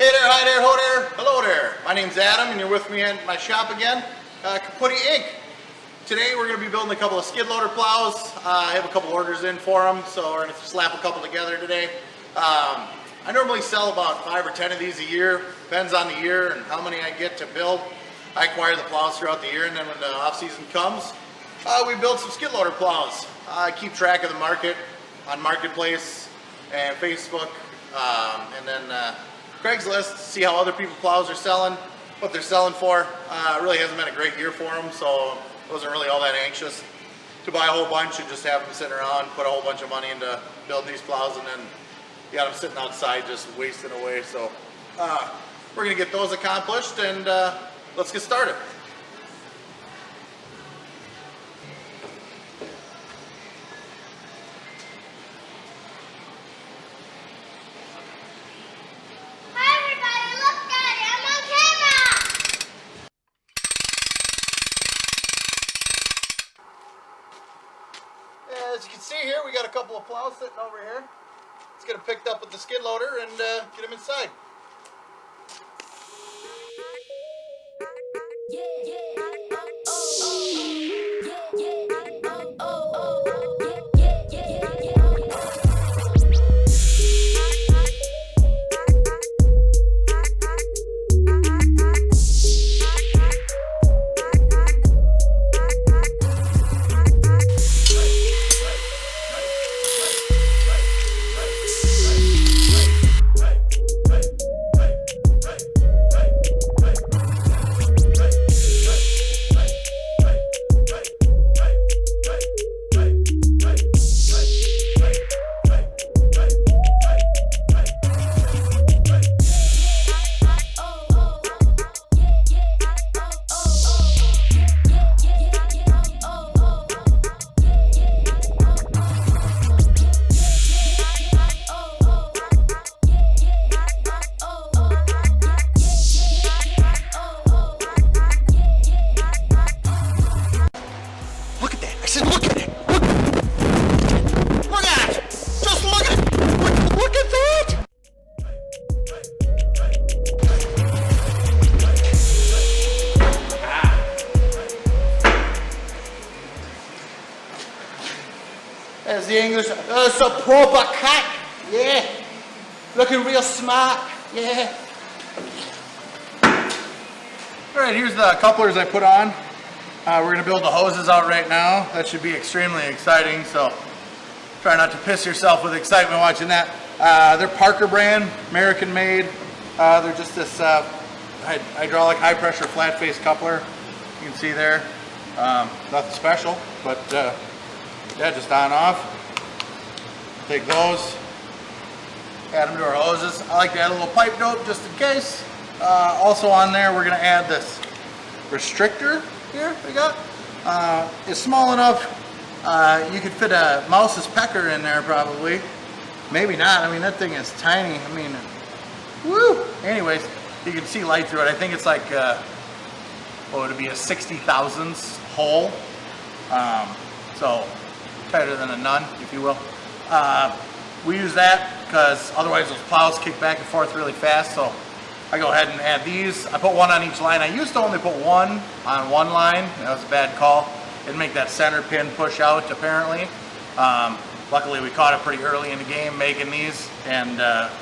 Hey there, hi there, ho there, hello there. My name's Adam and you're with me at my shop again, Kaputy Inc. Today we're going to be building a couple of skid loader plows. I have a couple orders in for them, so we're going to slap a couple together today. I normally sell about 5 or 10 of these a year, depends on the year and how many I get to build. I acquire the plows throughout the year, and then when the off season comes, we build some skid loader plows. I keep track of the market on Marketplace and Facebook, and then Craigslist to see how other people's plows are selling, what they're selling for. It really hasn't been a great year for them, so I wasn't really all that anxious to buy a whole bunch and just have them sitting around, put a whole bunch of money into build these plows, and then you got them sitting outside just wasting away. So we're gonna get those accomplished, and let's get started. As you can see here, we got a couple of plows sitting over here. Let's get them picked up with the skid loader and get them inside. As the English, it's a proper cut, yeah. Looking real smart, yeah. All right, here's the couplers I put on. We're gonna build the hoses out right now. That should be extremely exciting, so try not to piss yourself with excitement watching that. They're Parker brand, American made. They're just this hydraulic high pressure flat face coupler. You can see there, nothing special, but yeah, just on off. Take those, add them to our hoses. I like to add a little pipe dope just in case. Also on there, we're gonna add this restrictor here we got. It's small enough, you could fit a mouse's pecker in there probably. Maybe not, I mean that thing is tiny. I mean, woo! Anyways, you can see light through it. I think it's like, what would it be, a 60 thousandths hole. So, tighter than a nun, if you will. We use that because otherwise those plows kick back and forth really fast, so I go ahead and add these. I put one on each line. I used to only put one on one line. That was a bad call. Didn't make that center pin push out, apparently. Luckily we caught it pretty early in the game making these, and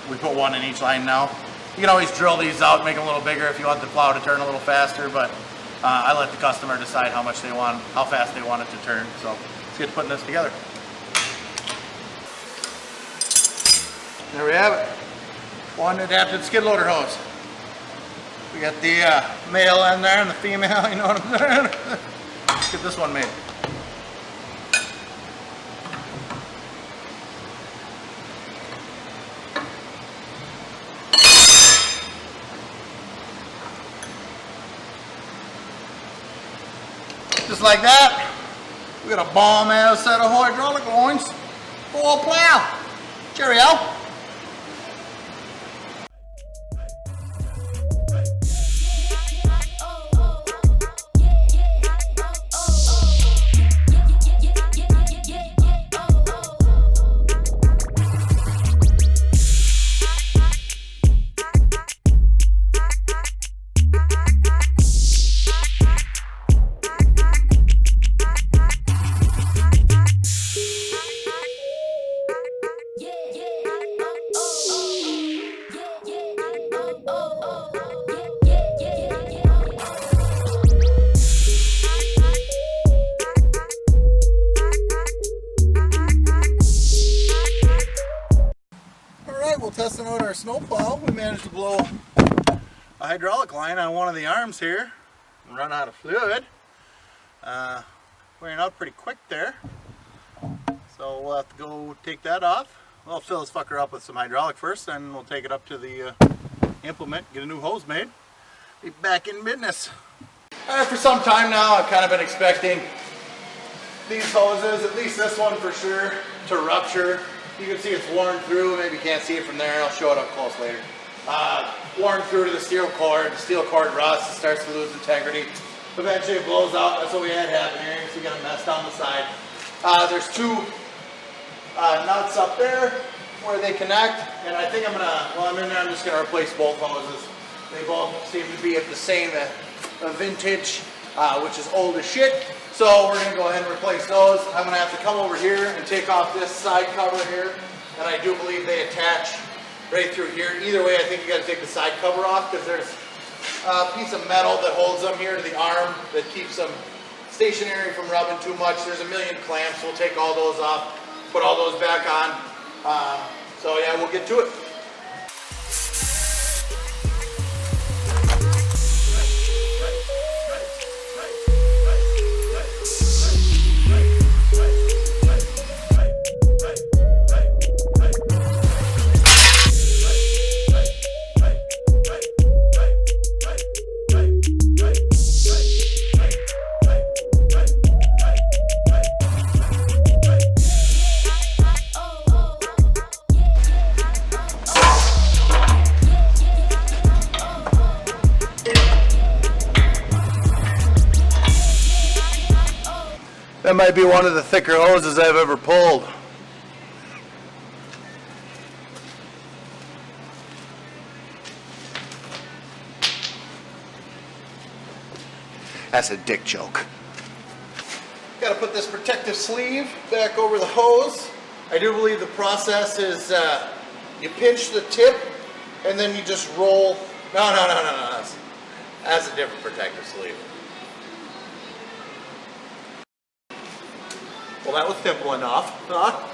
we put one in each line now. You can always drill these out, make them a little bigger if you want the plow to turn a little faster, but I let the customer decide how much they want, how fast they want it to turn. So let's get to putting this together. There we have it. One adapted skid loader hose. We got the male in there and the female, you know what I'm saying? Let's get this one made. Just like that, we got a bomb-ass set of hydraulic lines for a plow. Cheerio. We're testing out our snow plow. We managed to blow a hydraulic line on one of the arms here and run out of fluid. Wearing out pretty quick there. So we'll have to go take that off. We'll fill this fucker up with some hydraulic first, then we'll take it up to the implement, get a new hose made. Be back in business. For some time now, I've kind of been expecting these hoses, at least this one for sure, to rupture. You can see it's worn through. Maybe you can't see it from there. I'll show it up close later. Worn through to the steel cord. The steel cord rusts. It starts to lose integrity. Eventually it blows out. That's what we had happen here. So we got a mess down the side. There's two nuts up there where they connect. And I think I'm in there, I'm just going to replace both hoses. They both seem to be at the same vintage, which is old as shit. So we're going to go ahead and replace those. I'm going to have to come over here and take off this side cover here. And I do believe they attach right through here. Either way, I think you got to take the side cover off because there's a piece of metal that holds them here to the arm that keeps them stationary from rubbing too much. There's a million clamps. We'll take all those off, put all those back on. So yeah, we'll get to it. That might be one of the thicker hoses I've ever pulled. That's a dick joke. Got to put this protective sleeve back over the hose. I do believe the process is you pinch the tip and then you just roll. No. That's a different protective sleeve. Well, that was simple enough, huh?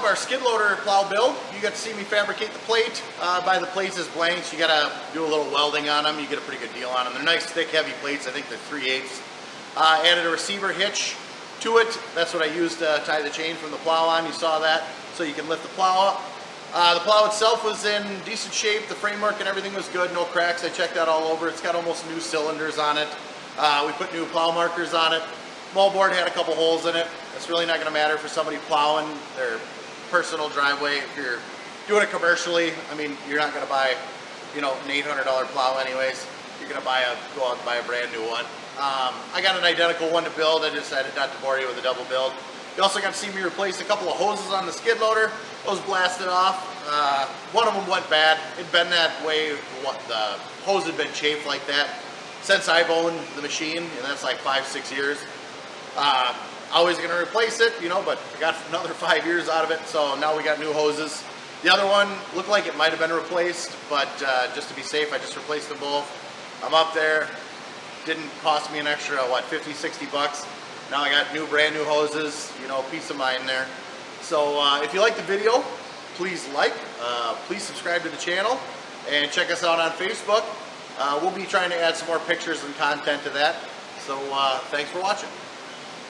Our skid loader plow build. You got to see me fabricate the plate. Buy the plates as blanks. You got to do a little welding on them. You get a pretty good deal on them. They're nice, thick, heavy plates. I think they're 3/8. Added a receiver hitch to it. That's what I used to tie the chain from the plow on. You saw that. So you can lift the plow up. The plow itself was in decent shape. The framework and everything was good. No cracks. I checked that all over. It's got almost new cylinders on it. We put new plow markers on it. Moldboard had a couple holes in it. That's really not going to matter for somebody plowing their personal driveway. If you're doing it commercially, I mean, you're not going to buy, an $800 plow anyways. You're going to go out and buy a brand new one. I got an identical one to build. I decided not to bore you with a double build. You also got to see me replace a couple of hoses on the skid loader. Those blasted off. One of them went bad. It'd been that way. The hose had been chafed like that since I've owned the machine, and that's like 5-6 years. Always going to replace it, but I got another 5 years out of it, so now we got new hoses. The other one looked like it might have been replaced, but just to be safe, I just replaced them both. I'm up there. Didn't cost me an extra, $50-60. Now I got brand new hoses, peace of mind there. So if you like the video, please please subscribe to the channel, and check us out on Facebook. We'll be trying to add some more pictures and content to that. So thanks for watching.